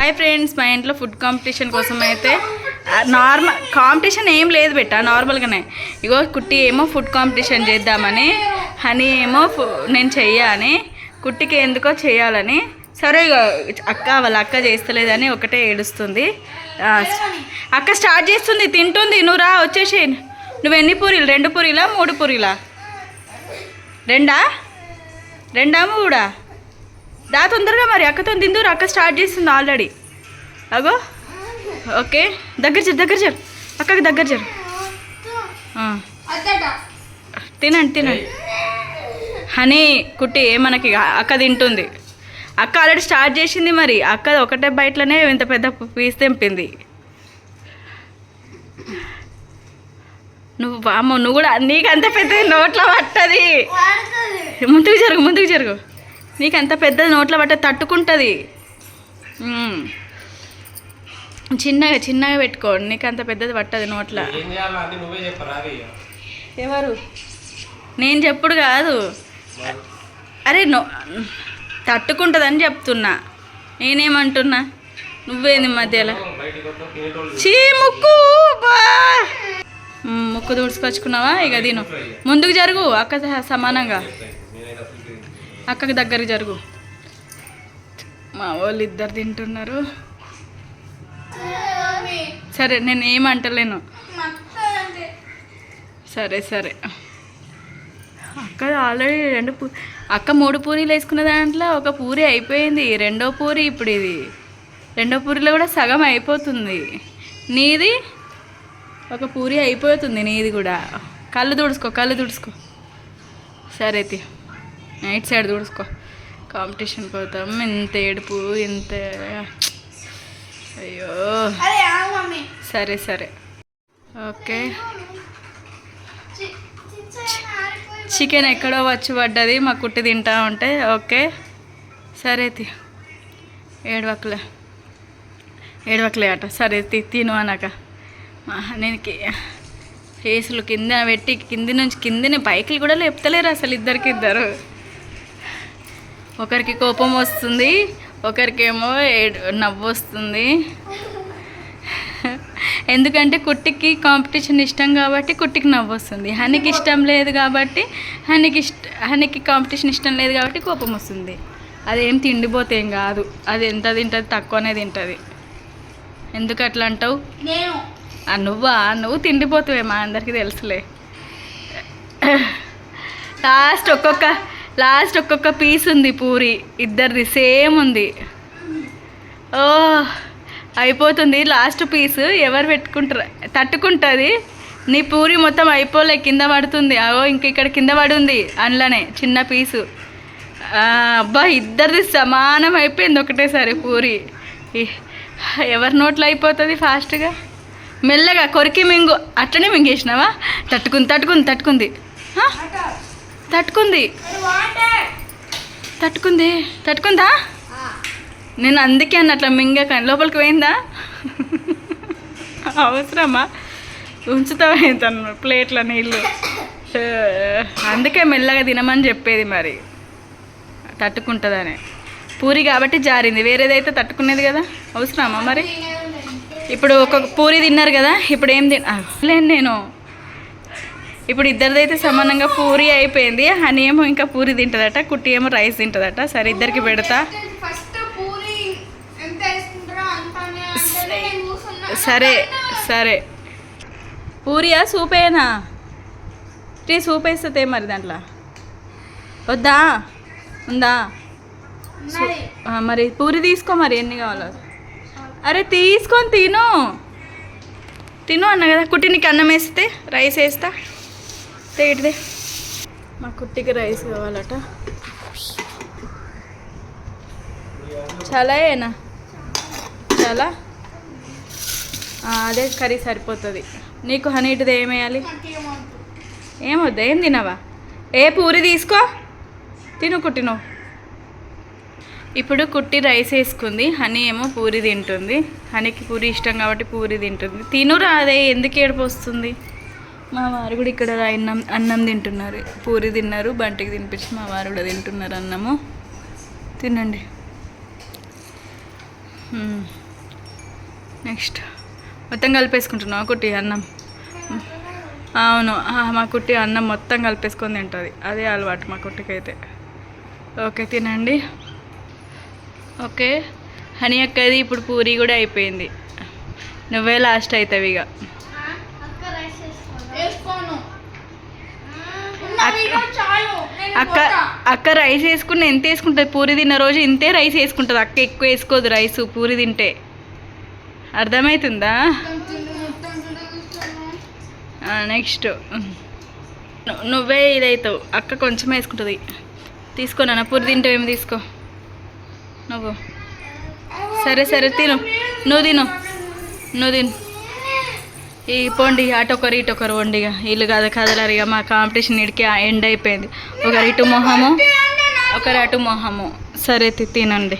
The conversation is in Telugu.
హాయ్ ఫ్రెండ్స్, మా ఇంట్లో ఫుడ్ కాంపిటీషన్ కోసం అయితే నార్మల్ కాంపిటీషన్ ఏం లేదు బెట్ట, నార్మల్గానే. ఇగో కుట్టి ఏమో ఫుడ్ కాంపిటీషన్ చేద్దామని, హనీ ఏమో నేను చెయ్యాలని, కుట్టికి ఎందుకో చేయాలని. సరే ఇక వాళ్ళ అక్క చేస్తలేదని ఒకటే ఏడుస్తుంది. అక్క స్టార్ట్ చేస్తుంది, తింటుంది. నువ్వు రా, వచ్చేసి. నువ్వు ఎన్ని పూరీలు? 2 పూరీలా 3 పూరీలా? 2 3 దా తొందరగా. మరి అక్కతో తిందురు, అక్క స్టార్ట్ చేస్తుంది ఆల్రెడీ. అగో ఓకే, దగ్గర జరు అక్కకి దగ్గర జరు. తినండి. హనీ కుట్టి మనకి అక్క తింటుంది. అక్క ఆల్రెడీ స్టార్ట్ చేసింది. మరి అక్క ఒకటే బయటలోనే ఇంత పెద్ద పీస్ తెంపింది. నువ్వు కూడా నీకు అంత పెద్ద నోట్లో పట్టది. ముందుకు జరుగు. నీకు అంత పెద్ద నోట్లో పట్టది, తట్టుకుంటుంది. చిన్నగా పెట్టుకో, నీకు అంత పెద్దది పట్టదు నోట్లో. ఎవరు? నేను చెప్పుడు కాదు. అరే తట్టుకుంటుందని చెప్తున్నా. నేనేమంటున్నా? నువ్వేంది మధ్యలో? ముక్కు తుడుచుకొచ్చుకున్నావా? ఇక తిను. ముందుకు జరుగు, అక్క సమానంగా. అక్కకి దగ్గరికి జరుగు. మా వాళ్ళు ఇద్దరు తింటున్నారు. సరే, నేను ఏమంటలేను. సరే అక్క ఆల్రెడీ 3 పూరీలు వేసుకున్న దాంట్లో 1 పూరి అయిపోయింది. 2వ పూరి ఇప్పుడు ఇది. 2వ పూరిలో కూడా సగం అయిపోతుంది. నీది 1 పూరి అయిపోతుంది. నీది కూడా. కళ్ళు తుడుచుకో. సరే నైట్ సైడ్ తుడుచుకో. కాంపిటీషన్ పోతాం. ఇంత ఏడుపు, ఇంత అయ్యో. సరే ఓకే. చికెన్ ఎక్కడో వచ్చి పడ్డది, మా కుట్టి తింటా ఉంటే. ఓకే సరే ఏడవకలే అట. సరే తిను అనక. నేను ఫేసులు కింద పెట్టి కిందని పైకి కూడా లేపుతలేరు అసలు. ఇద్దరు ఒకరికి కోపం వస్తుంది, ఒకరికేమో నవ్వు వస్తుంది. ఎందుకంటే కుట్టికి కాంపిటీషన్ ఇష్టం కాబట్టి కుట్టికి నవ్వు వస్తుంది. హనీకి ఇష్టం లేదు కాబట్టి హనీకి కాంపిటీషన్ ఇష్టం లేదు కాబట్టి కోపం వస్తుంది. అదేం తిండిపోతే ఏం కాదు. అది ఎంత తింటుంది? తక్కువనే తింటుంది. ఎందుకు అట్లా అంటావు? నువ్వు తిండిపోతావే, మా అందరికీ తెలుసులే. లాస్ట్ ఒక్కొక్క పీస్ ఉంది పూరి. ఇద్దరిది సేమ్ ఉంది. ఓ అయిపోతుంది లాస్ట్ పీసు. ఎవరు పెట్టుకుంటారు? తట్టుకుంటుంది. నీ పూరి మొత్తం అయిపోలే, కింద పడుతుంది. ఇంక ఇక్కడ కింద పడుంది అందులోనే చిన్న పీసు. అబ్బా, ఇద్దరిది సమానం అయిపోయింది ఒకటేసారి పూరి. ఎవరి నోట్లో అయిపోతుంది ఫాస్ట్గా? మెల్లగా కొరికి మింగు. అట్లనే మింగేసినావా? తట్టుకుందా? నేను అందుకే అన్నట్లా మింగక. లోపలికి పోయిందా? అవసరమా? ఉంచుతావా తను ప్లేట్ల నీళ్ళు? అందుకే మెల్లగా తినమని చెప్పేది. మరి తట్టుకుంటుందని. పూరి కాబట్టి జారింది, వేరేదైతే తట్టుకునేది కదా. అవసరమా మరి? ఇప్పుడు ఒక పూరి తిన్నారు కదా, ఇప్పుడు ఏం తినలేను నేను. ఇప్పుడు ఇద్దరిదైతే సమానంగా పూరి అయిపోయింది. హనీ ఏమో ఇంకా పూరి తింటుందట, కుట్టి ఏమో రైస్ తింటుందట. సరే ఇద్దరికి పెడతా. సరే పూరియా సూపేనా? సూప్ వేస్తుంది మరి దాంట్లో. వద్దా? ఉందా? మరి పూరి తీసుకో. మరి ఎన్ని కావాలో? అరే తీసుకొని తిను అన్న కదా. కుట్టి నీకు అన్నం వేస్తే రైస్ వేస్తా. తేటిదే. మా కుట్టికి రైస్ కావాలట. చాలా అదే కర్రీ సరిపోతుంది నీకు. హనీటిది ఏమేయాలి? ఏమొద్దా? ఏం తినవా? పూరి తీసుకో, తిను కుట్టిను. ఇప్పుడు కుట్టి రైస్ వేసుకుంది, హనీ ఏమో పూరి తింటుంది. హనీకి పూరి ఇష్టం కాబట్టి పూరి తింటుంది. తినురా, అదే ఎందుకు ఏడుపు వస్తుంది? మా వారు కూడా ఇక్కడ అన్నం తింటున్నారు. పూరి తిన్నారు, బంటికి తినిపించి మా వారు కూడా తింటున్నారు అన్నము. తినండి. నెక్స్ట్ మొత్తం కలిపేసుకుంటున్నావు కుట్టి అన్నం. అవును, మా కుట్టి అన్నం మొత్తం కలిపేసుకొని తింటుంది, అదే అలవాటు మా కుట్టికైతే. ఓకే తినండి. ఓకే హనీ అక్కది ఇప్పుడు పూరి కూడా అయిపోయింది, నువ్వే లాస్ట్ అవుతావు ఇక. అక్క రైస్ వేసుకుని ఎంత వేసుకుంటుంది, పూరి తిన్న రోజు ఇంతే రైస్ వేసుకుంటుంది అక్క, ఎక్కువ వేసుకోదు రైస్ పూరి తింటే, అర్థమవుతుందా? నెక్స్ట్ నువ్వే ఇదవుతావు, అక్క కొంచెం వేసుకుంటుంది. తీసుకో నాన్న, పూరి తింటావు ఏమి, తీసుకో నువ్వు. సరే సరే తిను, నువ్వు తిను. ఈ పోండి అటొకరు ఇటొకరు వండిగా, వీళ్ళు కదా కదలరిగా, మా కాంపిటీషన్ ఇడికి ఎండ్ అయిపోయింది. ఒకరు ఇటు మొహము ఒకరు అటు మొహము. సరే తినండి.